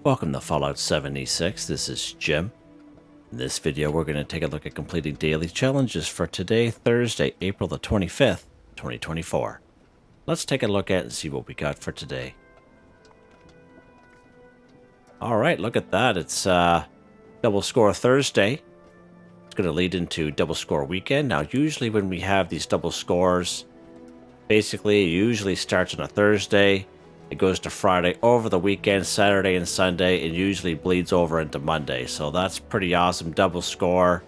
Welcome to Fallout 76, this is Jim. In this video we're going to take a look at completing daily challenges for today, Thursday, April the 25th, 2024. Let's take a look at and see what we got for today. Alright, look at that, it's Double Score Thursday. It's going to lead into Double Score Weekend. Now usually when we have these double scores, basically it usually starts on a Thursday. It goes to Friday over the weekend, Saturday and Sunday, and usually bleeds over into Monday. So that's pretty awesome. Double score.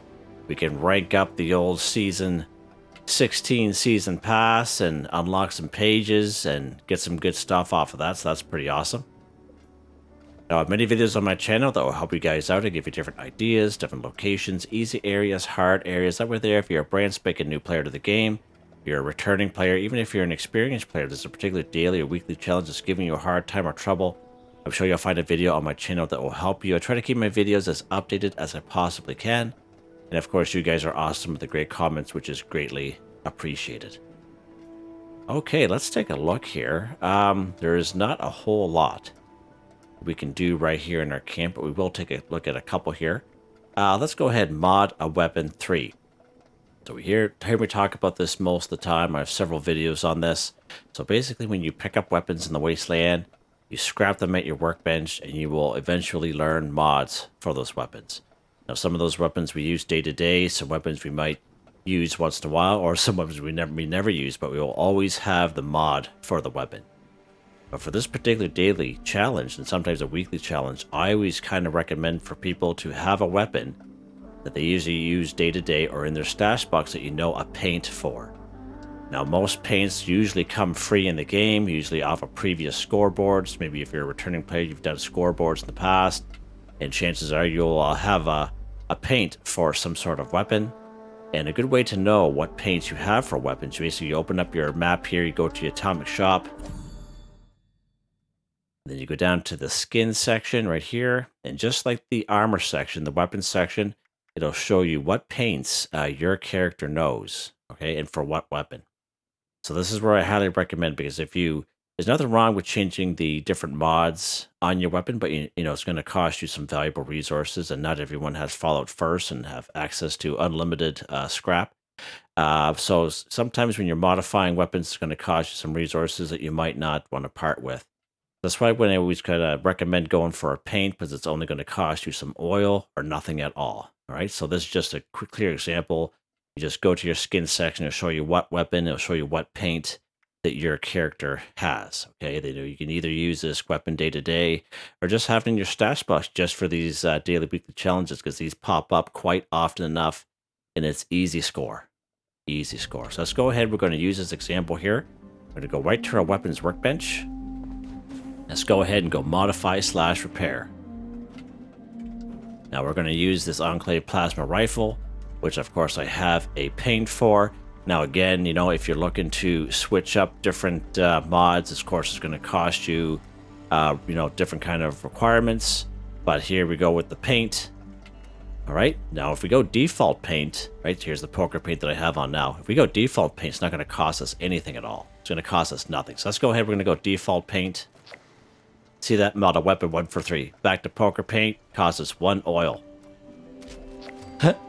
We can rank up the old season 16 season pass and unlock some pages and get some good stuff off of that. So that's pretty awesome. Now, I have many videos on my channel that will help you guys out and give you different ideas, different locations, easy areas, hard areas. That way there if you're a brand spanking new player to the game. You're a returning player, even if you're an experienced player, there's a particular daily or weekly challenge that's giving you a hard time or trouble. I'm sure you'll find a video on my channel that will help you. I try to keep my videos as updated as I possibly can. And of course, you guys are awesome with the great comments, which is greatly appreciated. Okay, let's take a look here. There is not a whole lot we can do right here in our camp, but we will take a look at a couple here. Let's go ahead and mod a weapon 3. So hear me talk about this most of the time. I have several videos on this. So basically when you pick up weapons in the wasteland, you scrap them at your workbench and you will eventually learn mods for those weapons. Now some of those weapons we use day to day, some weapons we might use once in a while, or some weapons we never use, but we will always have the mod for the weapon. But for this particular daily challenge, and sometimes a weekly challenge, I always kind of recommend for people to have a weapon that they usually use day to day or in their stash box that you know a paint for. Now most paints usually come free in the game, usually off of previous scoreboards. Maybe if you're a returning player, you've done scoreboards in the past, and chances are you'll have a paint for some sort of weapon. And a good way to know what paints you have for weapons, basically you open up your map here, you go to your atomic shop, then you go down to the skin section right here, and just like the armor section, the weapons section, it'll show you what paints your character knows, okay, and for what weapon. So this is where I highly recommend, because there's nothing wrong with changing the different mods on your weapon, but you know it's going to cost you some valuable resources, and not everyone has Fallout First and have access to unlimited scrap. So sometimes when you're modifying weapons, it's going to cost you some resources that you might not want to part with. That's why when I always kind of recommend going for a paint, because it's only going to cost you some oil or nothing at all. All right, so this is just a quick, clear example. You just go to your skin section, it'll show you what weapon, it'll show you what paint that your character has. Okay, you can either use this weapon day to day or just have it in your stash box just for these daily, weekly challenges, because these pop up quite often enough, and it's easy score. Easy score. So let's go ahead. We're going to use this example here. We're going to go right to our weapons workbench. Let's go ahead and go modify/repair. Now we're going to use this Enclave plasma rifle, which of course I have a paint for. Now again, you know, if you're looking to switch up different mods, this course is going to cost you, you know, different kind of requirements. But here we go with the paint. All right, now if we go default paint, right, here's the poker paint that I have on now. If we go default paint, it's not going to cost us anything at all. It's going to cost us nothing. So let's go ahead, we're going to go default paint. See that? Mod a weapon 1 for 3. Back to poker paint, costs us 1 oil.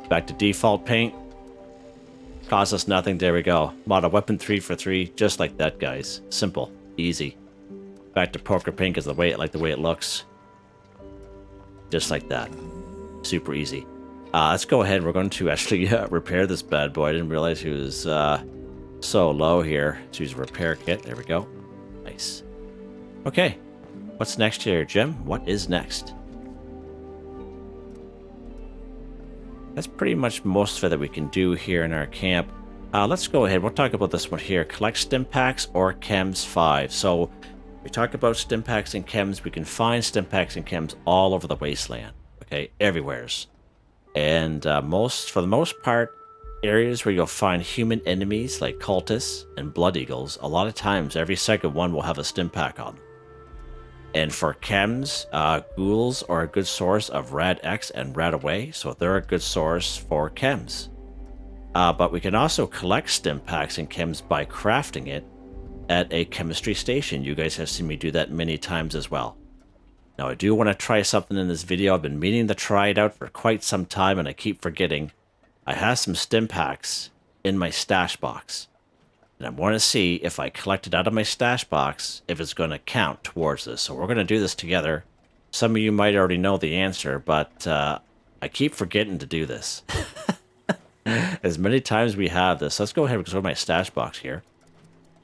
Back to default paint, costs us nothing. There we go. Mod a weapon 3 for 3, just like that, guys. Simple, easy. Back to poker paint because I like the way it looks. Just like that. Super easy. Let's go ahead. We're going to actually repair this bad boy. I didn't realize he was so low here. Let's use a repair kit. There we go. Nice. Okay. What's next here, Jim? What is next? That's pretty much most of it that we can do here in our camp. Let's go ahead. We'll talk about this one here. Collect Stimpaks or Chems 5. So we talk about Stimpaks and Chems. We can find Stimpaks and Chems all over the wasteland. Okay, everywheres. And for the most part, areas where you'll find human enemies like cultists and blood eagles, a lot of times every second one will have a Stimpak on them. And for chems, ghouls are a good source of rad X and rad away, so they're a good source for chems. But we can also collect Stimpaks and chems by crafting it at a chemistry station. You guys have seen me do that many times as well. Now, I do want to try something in this video. I've been meaning to try it out for quite some time, and I keep forgetting. I have some Stimpaks in my stash box. And I want to see if I collect it out of my stash box, if it's going to count towards this. So we're going to do this together. Some of you might already know the answer, but I keep forgetting to do this. As many times we have this. Let's go ahead and go to my stash box here.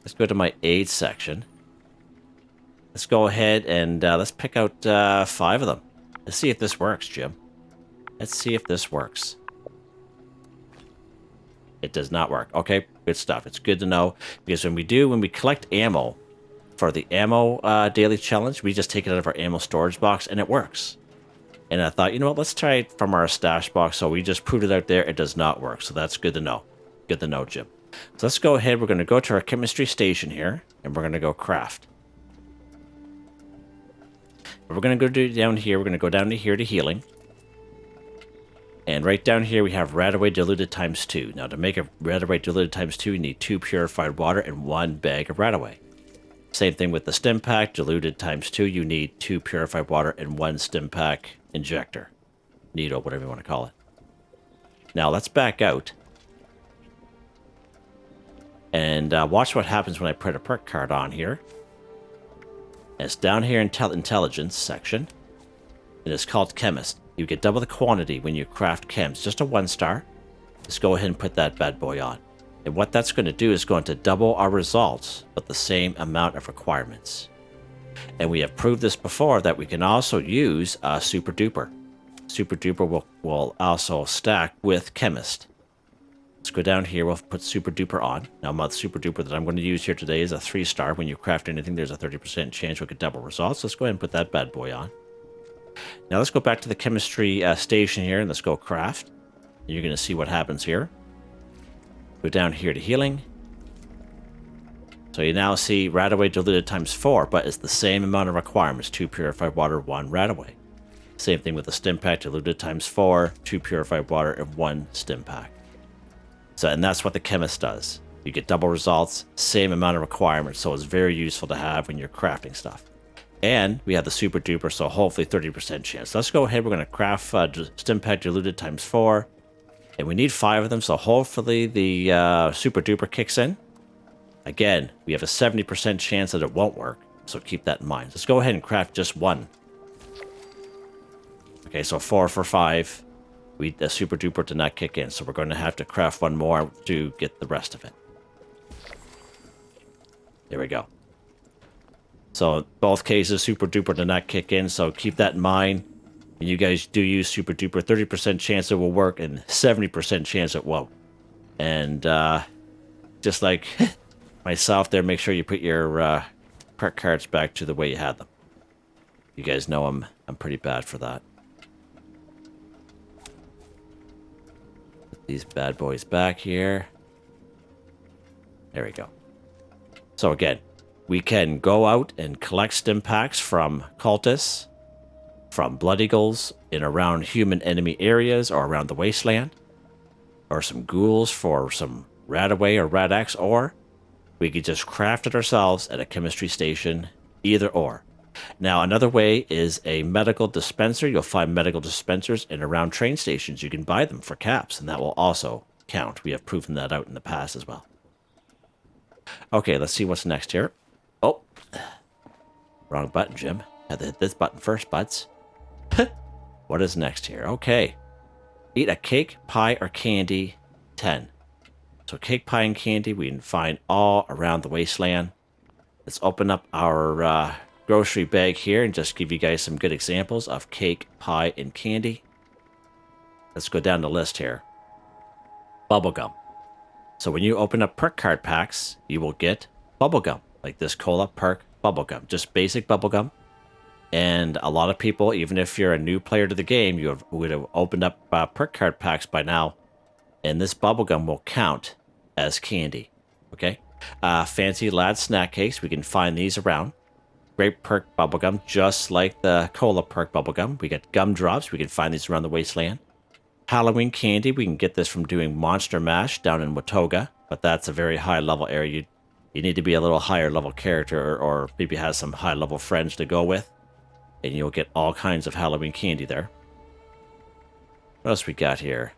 Let's go to my aid section. Let's go ahead and let's pick out 5 of them. Let's see if this works, Jim. Let's see if this works. It does not work. Okay, good stuff. It's good to know, because when we collect ammo for the ammo daily challenge, we just take it out of our ammo storage box and it works. And I thought, you know what, let's try it from our stash box. So we just put it out there. It does not work. So that's good to know. Good to know, Jim. So let's go ahead. We're going to go to our chemistry station here, and we're going to go craft. We're going to go down here. We're going to go down to here to healing. And right down here, we have Radaway diluted times 2. Now, to make a Radaway diluted times 2, you need 2 purified water and 1 bag of Radaway. Same thing with the Stimpak diluted times 2. You need 2 purified water and 1 Stimpak injector. Needle, whatever you want to call it. Now, let's back out. And watch what happens when I put a perk card on here. It's down here in intelligence section. It is called Chemist. You get double the quantity when you craft chems. Just a 1-star. Just go ahead and put that bad boy on. And what that's going to do is going to double our results, but the same amount of requirements. And we have proved this before that we can also use Super Duper. Super Duper will also stack with Chemist. Let's go down here. We'll put Super Duper on. Now, my Super Duper that I'm going to use here today is a 3-star. When you craft anything, there's a 30% chance we'll get double results. Let's go ahead and put that bad boy on. Now, let's go back to the chemistry station here, and let's go craft. And you're going to see what happens here. Go down here to healing. So you now see Radaway diluted times 4, but it's the same amount of requirements. 2 purified water, 1 Radaway. Same thing with the Stimpak diluted times 4, 2 purified water, and 1 Stimpak. So, and that's what the chemist does. You get double results, same amount of requirements, so it's very useful to have when you're crafting stuff. And we have the Super Duper, so hopefully 30% chance. Let's go ahead. We're going to craft Stimpak diluted times 4. And we need 5 of them, so hopefully the Super Duper kicks in. Again, we have a 70% chance that it won't work, so keep that in mind. Let's go ahead and craft just 1. Okay, so 4 for 5. The Super Duper did not kick in, so we're going to have to craft 1 more to get the rest of it. There we go. So in both cases, Super Duper did not kick in, so keep that in mind. When you guys do use Super Duper, 30% chance it will work and 70% chance it won't. And just like myself there, make sure you put your perk cards back to the way you had them. You guys know I'm pretty bad for that. Put these bad boys back here. There we go. So again, we can go out and collect Stimpaks from cultists, from Blood Eagles in around human enemy areas or around the wasteland, or some ghouls for some Radaway or Rad-X, or we could just craft it ourselves at a chemistry station, either or. Now, another way is a medical dispenser. You'll find medical dispensers in around train stations. You can buy them for caps, and that will also count. We have proven that out in the past as well. Okay, let's see what's next here. Oh, wrong button, Jim. Had to hit this button first, buds. What is next here? Okay. Eat a cake, pie, or candy, 10. So cake, pie, and candy we can find all around the wasteland. Let's open up our grocery bag here and just give you guys some good examples of cake, pie, and candy. Let's go down the list here. Bubblegum. So when you open up perk card packs, you will get bubblegum. Like this cola perk bubblegum. Just basic bubblegum. And a lot of people, even if you're a new player to the game, you would have opened up perk card packs by now. And this bubblegum will count as candy. Okay? Fancy lad snack cakes. We can find these around. Grape perk bubblegum, just like the cola perk bubblegum. We got gumdrops. We can find these around the wasteland. Halloween candy. We can get this from doing Monster Mash down in Watoga. But that's a very high level area. You need to be a little higher level character or maybe have some high level friends to go with. and you'll get all kinds of Halloween candy there. What else we got here?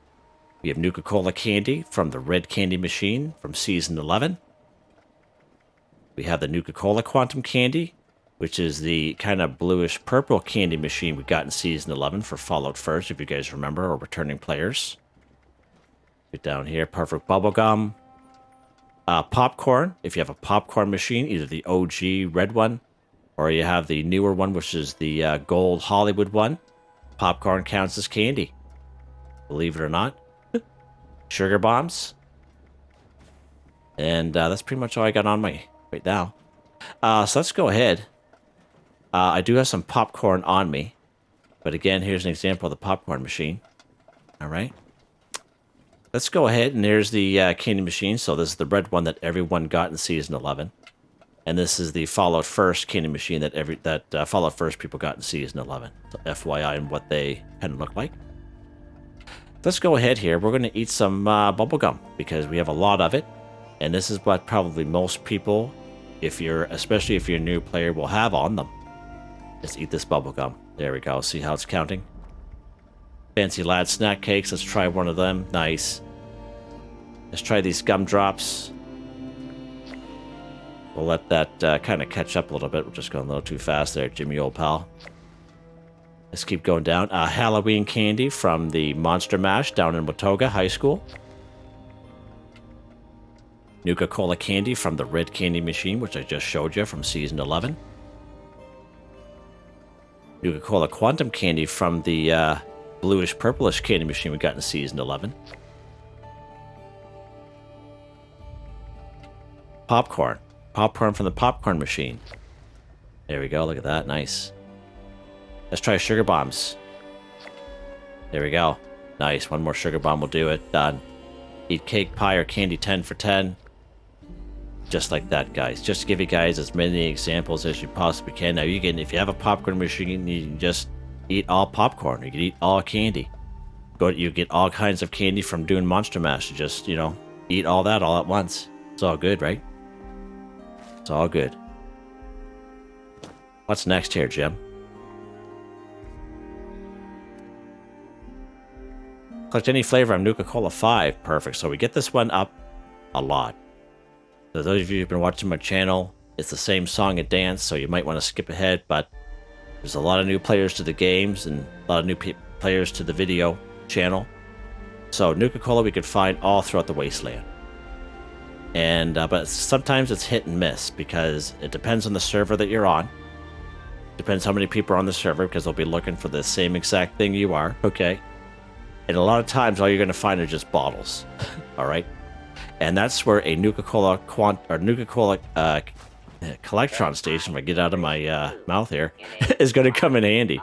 We have Nuka-Cola candy from the red candy machine from Season 11. We have the Nuka-Cola Quantum Candy, which is the kind of bluish-purple candy machine we got in Season 11 for Fallout First, if you guys remember, or returning players. Get down here, Perfect Bubblegum. Popcorn, if you have a popcorn machine, either the OG red one, or you have the newer one, which is the gold Hollywood one, popcorn counts as candy. Believe it or not. Sugar bombs. And that's pretty much all I got on my right now. So let's go ahead. I do have some popcorn on me. But again, here's an example of the popcorn machine. All right. Let's go ahead, and there's the candy machine. So this is the red one that everyone got in Season 11. And this is the Fallout First candy machine that Fallout First people got in Season 11. So FYI on what they kind of look like. Let's go ahead here. We're going to eat some bubblegum because we have a lot of it. And this is what probably most people, especially if you're a new player, will have on them. Let's eat this bubblegum. There we go. See how it's counting? Fancy lad snack cakes. Let's try one of them. Nice. Let's try these gumdrops. We'll let that kind of catch up a little bit. We're just going a little too fast there, Jimmy, old pal. Let's keep going down. Halloween candy from the Monster Mash down in Watoga High School. Nuka-Cola candy from the red candy machine, which I just showed you from Season 11. Nuka-Cola Quantum candy from the bluish-purplish candy machine we got in Season 11. Popcorn. Popcorn from the popcorn machine. There we go. Look at that. Nice. Let's try sugar bombs. There we go. Nice. One more sugar bomb will do it. Done. Eat cake, pie, or candy 10 for 10. Just like that, guys. Just to give you guys as many examples as you possibly can. Now, if you have a popcorn machine, you can just eat all popcorn. You can eat all candy. You get all kinds of candy from doing Monster Mash. You just, eat all that all at once. It's all good, right? It's all good. What's next here, Jim? Collect any flavor on Nuka-Cola 5. Perfect. So we get this one up a lot. So those of you who've been watching my channel, it's the same song and dance, so you might want to skip ahead, but there's a lot of new players to the games and a lot of new players to the video channel. So Nuka-Cola we could find all throughout the wasteland. And but sometimes it's hit and miss because it depends on the server that you're on. Depends how many people are on the server because they'll be looking for the same exact thing you are, okay? And a lot of times all you're going to find are just bottles, all right? And that's where a Nuka-Cola Collectron station, if I get out of my mouth here, is going to come in handy.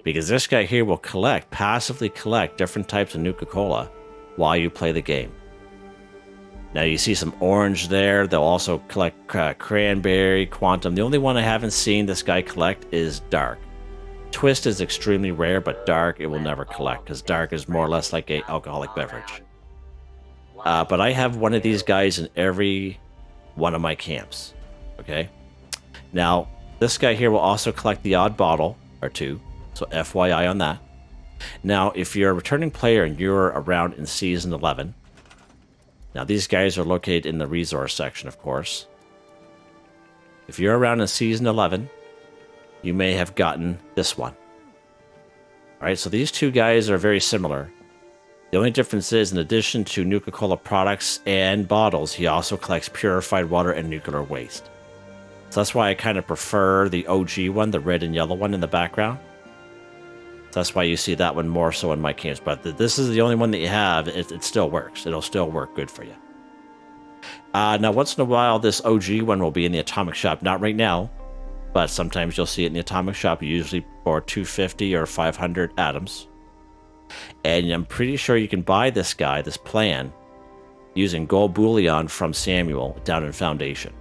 Because this guy here will passively collect different types of Nuka-Cola while you play the game. Now you see some orange there. They'll also collect cranberry, quantum. The only one I haven't seen this guy collect is dark. Twist is extremely rare, but dark it will never collect because dark is more or less like an alcoholic beverage. But I have one of these guys in every one of my camps. Okay. Now this guy here will also collect the odd bottle or two. So FYI on that. Now if you're a returning player and you're around in Season 11. Now these guys are located in the resource section, of course. If you're around in Season 11, you may have gotten this one. Alright, so these two guys are very similar. The only difference is, in addition to Nuka-Cola products and bottles, he also collects purified water and nuclear waste. So that's why I kind of prefer the OG one, the red and yellow one in the background. That's why you see that one more so in my camps. But this is the only one that you have. It still works. It'll still work good for you. Now, once in a while, this OG one will be in the Atomic Shop. Not right now, but sometimes you'll see it in the Atomic Shop, usually for 250 or 500 atoms. And I'm pretty sure you can buy this guy, this plan, using gold bullion from Samuel down in Foundation.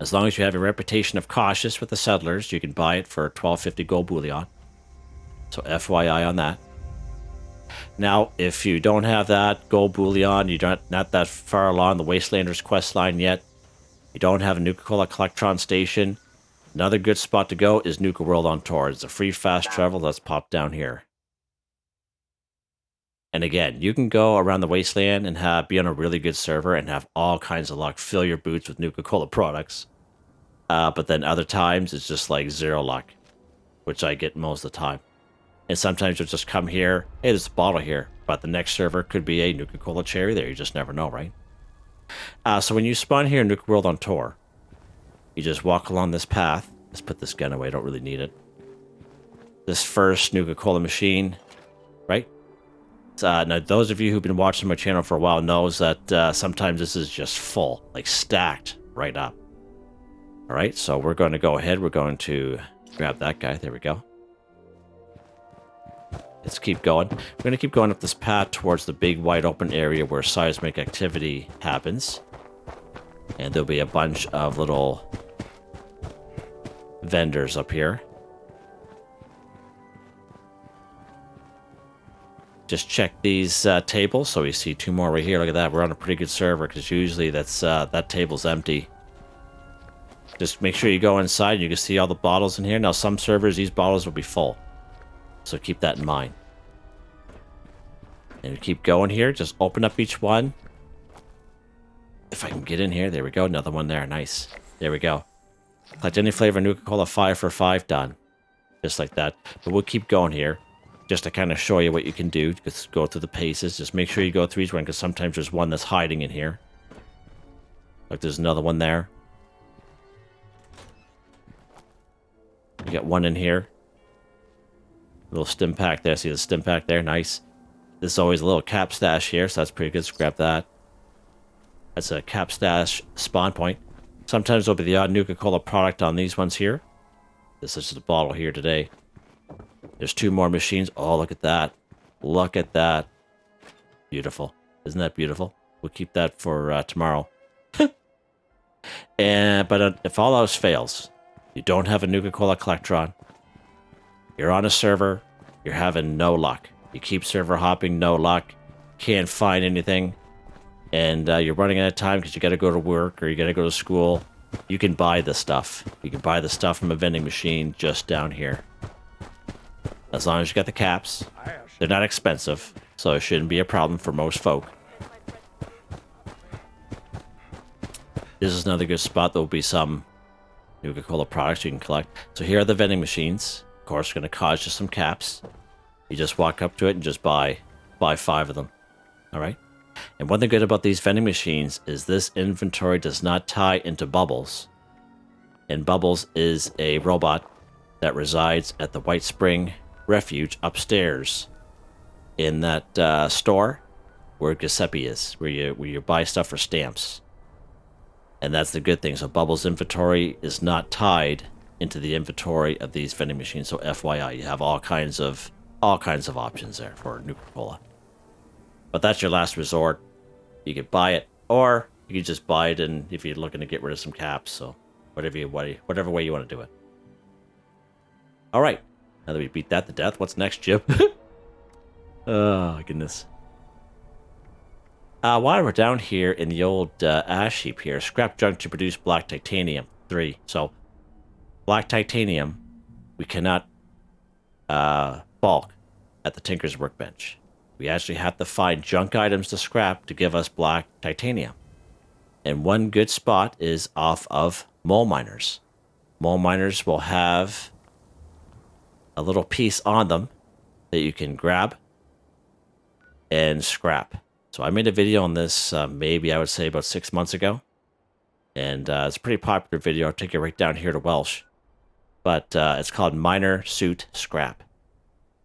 As long as you have a reputation of cautious with the settlers, you can buy it for 1250 gold bullion. So FYI on that. Now, if you don't have that gold bullion, you're not that far along the Wastelanders quest line yet, you don't have a Nuka-Cola Collectron station, Another good spot to go is Nuka World on tour. It's a free fast travel. Let's pop down here. And again, you can go around the wasteland and be on a really good server and have all kinds of luck. Fill your boots with Nuka-Cola products. But then other times, it's just like zero luck, which I get most of the time. And sometimes you'll just come here, hey, there's a bottle here. But the next server could be a Nuka-Cola cherry there. You just never know, right? So when you spawn here in Nuka World on tour, you just walk along this path. Let's put this gun away. I don't really need it. This first Nuka-Cola machine, right? Now, those of you who've been watching my channel for a while knows that sometimes this is just full, like stacked right up. All right, so we're going to go ahead. We're going to grab that guy. There we go. Let's keep going. We're going to keep going up this path towards the big wide open area where seismic activity happens. And there'll be a bunch of little vendors up here. Just check these tables. So we see two more right here. Look at that. We're on a pretty good server because usually that table's empty. Just make sure you go inside and you can see all the bottles in here. Now, some servers, these bottles will be full. So keep that in mind. And we keep going here. Just open up each one. If I can get in here. There we go. Another one there. Nice. There we go. Collect any flavor Nuka-Cola 5 for 5. Done. Just like that. But we'll keep going here. Just to kind of show you what you can do. Just go through the paces. Just make sure you go through each one because sometimes there's one that's hiding in here. Like there's another one there. You got one in here. Little Stimpak there. See the Stimpak there? Nice. There's always a little cap stash here, so that's pretty good. So grab that. That's a cap stash spawn point. Sometimes there'll be the odd Nuka-Cola product on these ones here. This is the bottle here today. There's two more machines. Oh, look at that. Look at that. Beautiful. Isn't that beautiful? We'll keep that for tomorrow. But if all else fails, you don't have a Nuka-Cola Collectron, you're on a server, you're having no luck. You keep server hopping, no luck, can't find anything, and you're running out of time because you got to go to work or you got to go to school, you can buy the stuff. You can buy the stuff from a vending machine just down here. As long as you got the caps. They're not expensive, so it shouldn't be a problem for most folk. This is another good spot. There will be some Nuka-Cola products you can collect. So here are the vending machines. Of course, going to cost you some caps. You just walk up to it and just buy 5 of them. All right? And one thing good about these vending machines is this inventory does not tie into Bubbles. And Bubbles is a robot that resides at the White Spring Refuge upstairs in that store where Giuseppe is, where you buy stuff for stamps. And that's the good thing. So Bubbles' inventory is not tied into the inventory of these vending machines. So FYI, you have all kinds of options there for Nuka-Cola. But that's your last resort. You could buy it, or you could just buy it, and if you're looking to get rid of some caps, so whatever way you want to do it. All right, now that we beat that to death, what's next, Jim? Oh goodness. While we're down here in the old ash heap here, scrap junk to produce black titanium 3. So, black titanium, we cannot bulk at the Tinker's Workbench. We actually have to find junk items to scrap to give us black titanium. And one good spot is off of mole miners. Mole miners will have a little piece on them that you can grab and scrap. So I made a video on this maybe I would say about 6 months ago. And it's a pretty popular video. I'll take you right down here to Welsh. But it's called Miner Suit Scrap.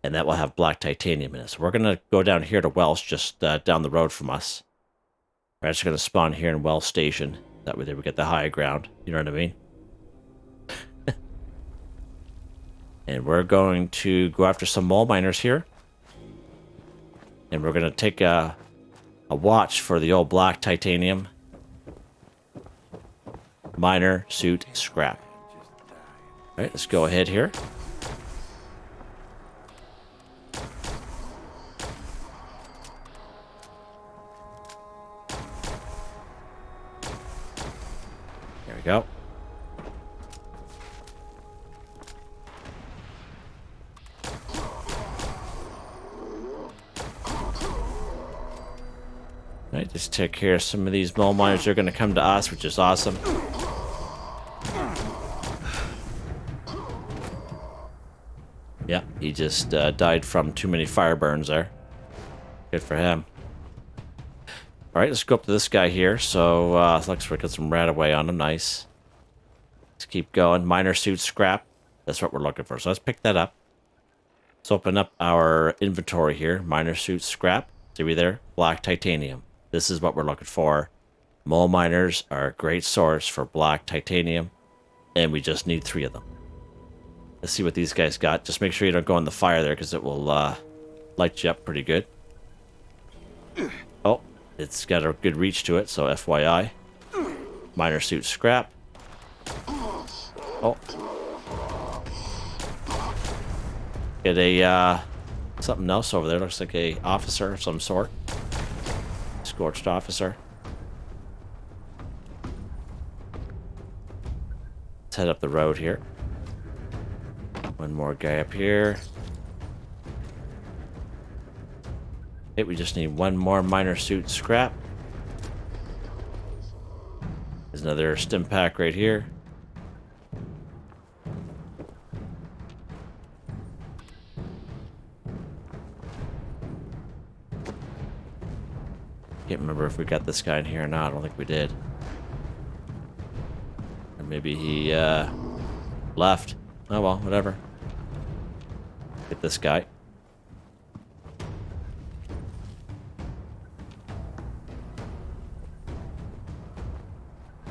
And that will have black titanium in it. So we're going to go down here to Welsh, just down the road from us. We're actually going to spawn here in Welsh Station. That way we get the high ground. You know what I mean? And we're going to go after some mole miners here. And we're going to take a watch for the old black titanium. Miner Suit Scrap. All right, let's go ahead here. There we go. Alright, just take care of some of these mole miners. They're going to come to us, which is awesome. Yeah, he just died from too many fire burns there. Good for him. Alright, let's go up to this guy here. So, looks like we got some rat away on him. Nice. Let's keep going. Miner suit scrap. That's what we're looking for. So let's pick that up. Let's open up our inventory here. Miner suit scrap. See we there? Black titanium. This is what we're looking for. Mole miners are a great source for black titanium. And we just need 3 of them. Let's see what these guys got. Just make sure you don't go in the fire there because it will light you up pretty good. Oh, it's got a good reach to it, so FYI. Miner suit scrap. Oh. Get a something else over there. Looks like a officer of some sort. Scorched officer. Let's head up the road here. One more guy up here. Okay, we just need 1 more miner suit scrap. There's another Stimpak right here. Can't remember if we got this guy in here or not. I don't think we did. Or maybe he left. Oh well, whatever. Get this guy.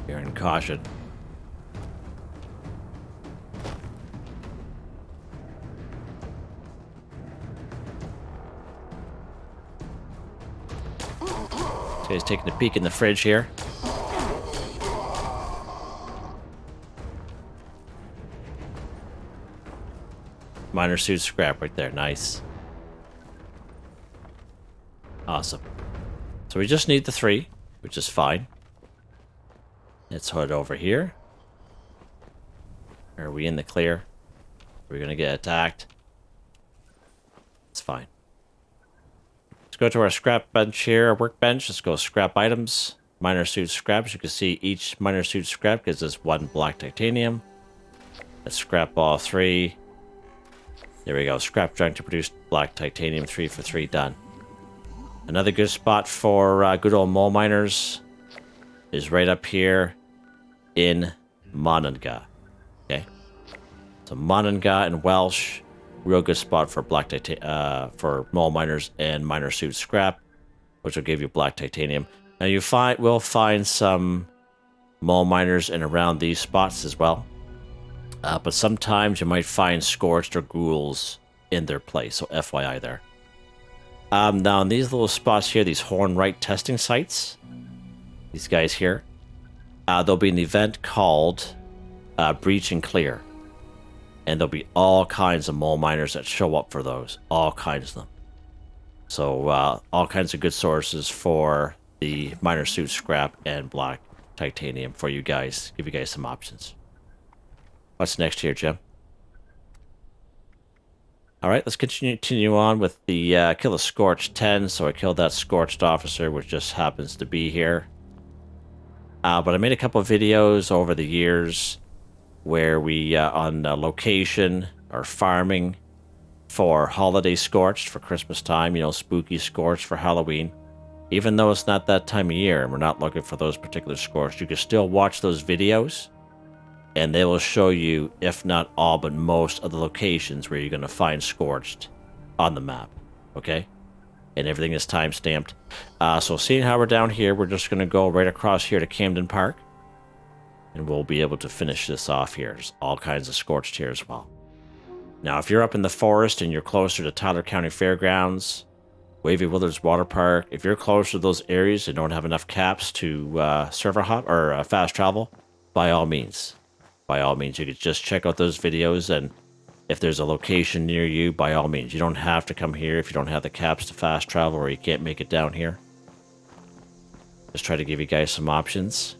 You're in caution. This guy's taking a peek in the fridge here. Miner suit scrap right there. Nice. Awesome. So we just need the 3, which is fine. Let's head over here. Are we in the clear? Are we going to get attacked? It's fine. Let's go to our scrap bench here, our workbench. Let's go scrap items. Miner suit scrap. As you can see, each miner suit scrap gives us 1 black titanium. Let's scrap all 3. There we go. Scrap junk to produce black titanium. 3 for 3 done. Another good spot for good old mole miners is right up here in Mononga. Okay. So Mononga in Welsh, real good spot for black for mole miners and miner suit scrap, which will give you black titanium. Now you will find some mole miners in around these spots as well. But sometimes you might find scorched or ghouls in their place, so FYI there. Now in these little spots here, these Hornwright testing sites, these guys here, there'll be an event called Breach and Clear. And there'll be all kinds of mole miners that show up for those. All kinds of them. So all kinds of good sources for the miner suit scrap and black titanium for you guys. Give you guys some options. What's next here, Jim? Alright, let's continue on with the kill a Scorched 10. So I killed that Scorched officer, which just happens to be here. But I made a couple of videos over the years where we, on location, are farming for holiday Scorched for Christmas time. You know, spooky Scorched for Halloween. Even though it's not that time of year and we're not looking for those particular Scorched, you can still watch those videos. And they will show you, if not all, but most of the locations where you're going to find Scorched on the map. Okay? And everything is time-stamped. So seeing how we're down here, we're just going to go right across here to Camden Park. And we'll be able to finish this off here. There's all kinds of Scorched here as well. Now, if you're up in the forest and you're closer to Tyler County Fairgrounds, Wavy Willards Water Park, if you're closer to those areas and don't have enough caps to server hop or fast travel, by all means. By all means, you could just check out those videos, and if there's a location near you, by all means. You don't have to come here if you don't have the caps to fast travel or you can't make it down here. Just try to give you guys some options.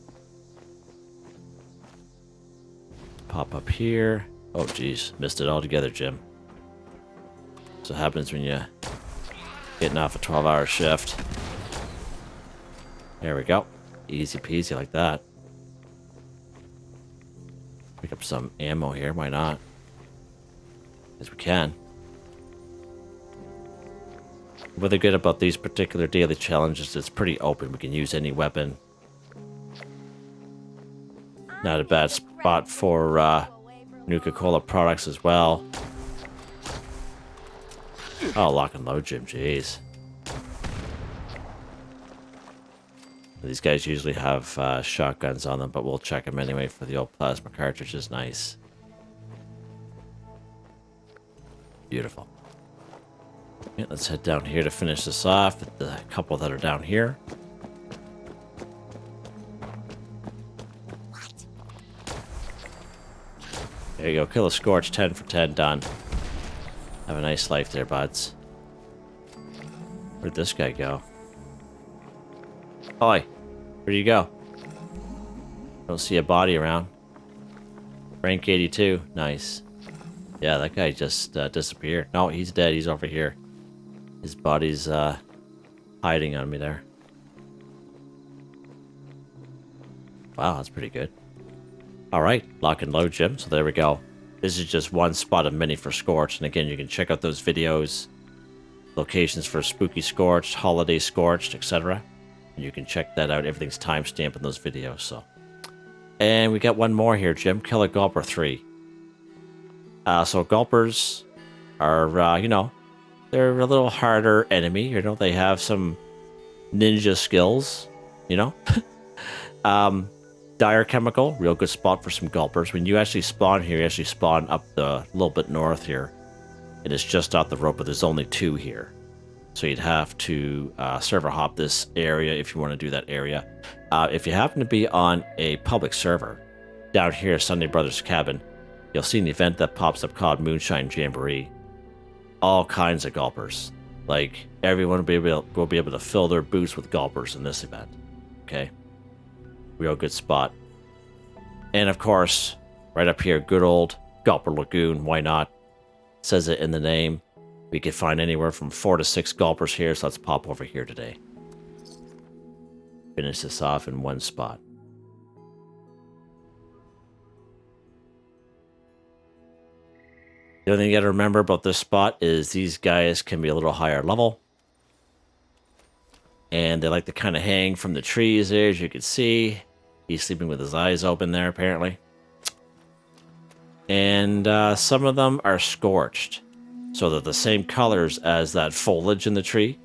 Pop up here. Oh, geez. Missed it altogether, Jim. That's what happens when you're getting off a 12-hour shift. There we go. Easy peasy like that. Pick up some ammo here. Why not? Because we can. What they're good about these particular daily challenges, it's pretty open. We can use any weapon. Not a bad spot for Nuka-Cola products as well. Oh, lock and load, Jim. Jeez. These guys usually have shotguns on them, but we'll check them anyway for the old plasma cartridges. Nice. Beautiful. Okay, let's head down here to finish this off with the couple that are down here. There you go. Kill a Scorched. 10 for 10. Done. Have a nice life there, buds. Where'd this guy go? Oi. Where'd you go? Don't see a body around. Rank 82. Nice. Yeah, that guy just disappeared. No, he's dead. He's over here. His body's hiding on me there. Wow, that's pretty good. Alright, lock and load, Jim. So there we go. This is just one spot of many for Scorched. And again, you can check out those videos. Locations for Spooky Scorched, Holiday Scorched, etc. And you can check that out. Everything's timestamped in those videos. So, and we got one more here, Jim. Kill a Gulper 3. So Gulpers are, you know, they're a little harder enemy. You know, they have some ninja skills, you know. Dire Chemical, real good spot for some Gulpers. When you actually spawn here, you actually spawn up the little bit north here. It is just off the road, but there's only 2 here. So you'd have to server hop this area if you want to do that area. If you happen to be on a public server, down here, Sunday Brothers Cabin, you'll see an event that pops up called Moonshine Jamboree. All kinds of Gulpers. Like, everyone will be able to fill their boots with Gulpers in this event. Okay? Real good spot. And of course, right up here, good old Gulper Lagoon. Why not? Says it in the name. We could find anywhere from 4 to 6 Gulpers here, so let's pop over here today. Finish this off in one spot. The only thing you gotta remember about this spot is these guys can be a little higher level. And they like to kind of hang from the trees there, as you can see. He's sleeping with his eyes open there, apparently. And some of them are scorched. So they're the same colors as that foliage in the tree.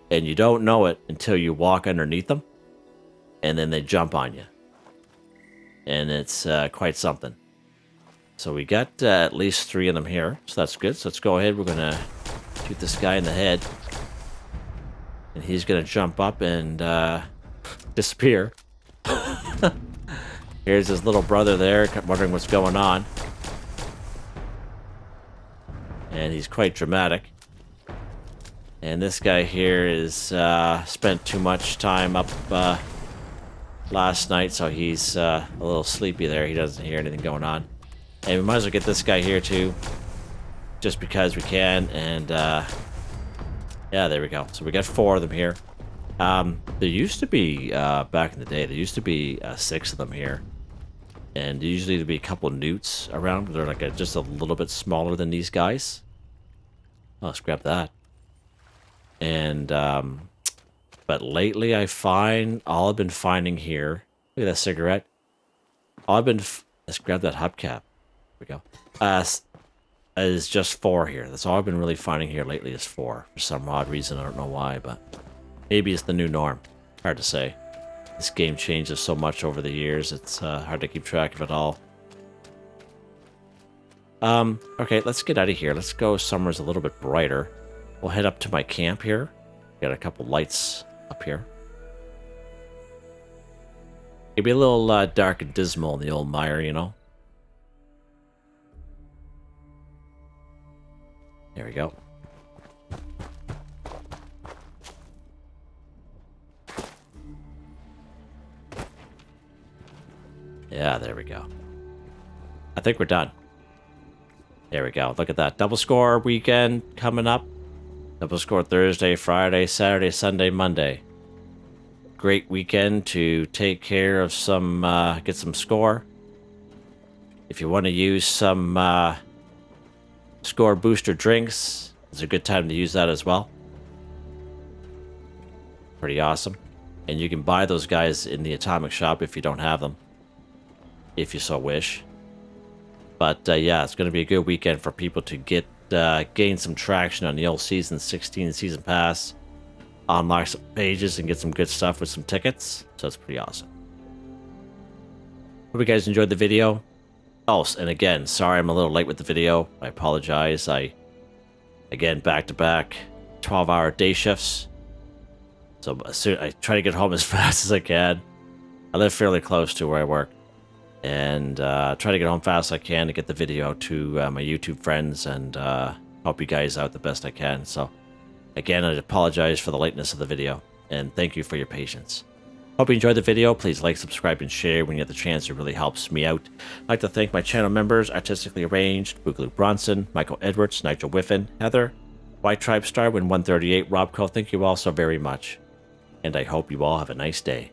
And you don't know it until you walk underneath them. And then they jump on you. And it's quite something. So we got at least 3 of them here. So that's good. So let's go ahead. We're going to shoot this guy in the head. And he's going to jump up and disappear. Here's his little brother there, wondering what's going on. And he's quite dramatic. And this guy here is spent too much time up last night, so he's a little sleepy there. He doesn't hear anything going on. And we might as well get this guy here too, just because we can. And yeah, there we go. So we got 4 of them here. There used to be, back in the day, there used to be 6 of them here. And usually there'd be a couple newts around. They're like just a little bit smaller than these guys. Oh, let's grab that. And, but lately I find, all I've been finding here, look at that cigarette. All I've been, let's grab that hubcap. There we go. Is just 4 here. That's all I've been really finding here lately is 4. For some odd reason, I don't know why, but maybe it's the new norm. Hard to say. This game changes so much over the years, it's hard to keep track of it all. Okay, let's get out of here. Let's go somewhere a little bit brighter. We'll head up to my camp here. Got a couple lights up here. It'd be a little dark and dismal in the old mire, you know? There we go. Yeah, there we go. I think we're done. There we go. Look at that. Double score weekend coming up. Double score Thursday, Friday, Saturday, Sunday, Monday. great weekend to take care of some, get some score. If you want to use some score booster drinks, it's a good time to use that as well. Pretty awesome. And you can buy those guys in the Atomic Shop if you don't have them, if you so wish. But yeah, it's going to be a good weekend for people to get gain some traction on the old Season 16 Season Pass, unlock some pages, and get some good stuff with some tickets. So it's pretty awesome. Hope you guys enjoyed the video. Oh, and again, sorry I'm a little late with the video. I apologize. Again, back-to-back 12-hour day shifts. So I try to get home as fast as I can. I live fairly close to where I work. And try to get home fast as I can to get the video to my YouTube friends and help you guys out the best I can. So, again, I apologize for the lateness of the video. And thank you for your patience. Hope you enjoyed the video. Please like, subscribe, and share when you get the chance. It really helps me out. I'd like to thank my channel members, Artistically Arranged, Boogaloo Bronson, Michael Edwards, Nigel Wiffen, Heather, Whitetribe, Starwin 138, Robco. Thank you all so very much. And I hope you all have a nice day.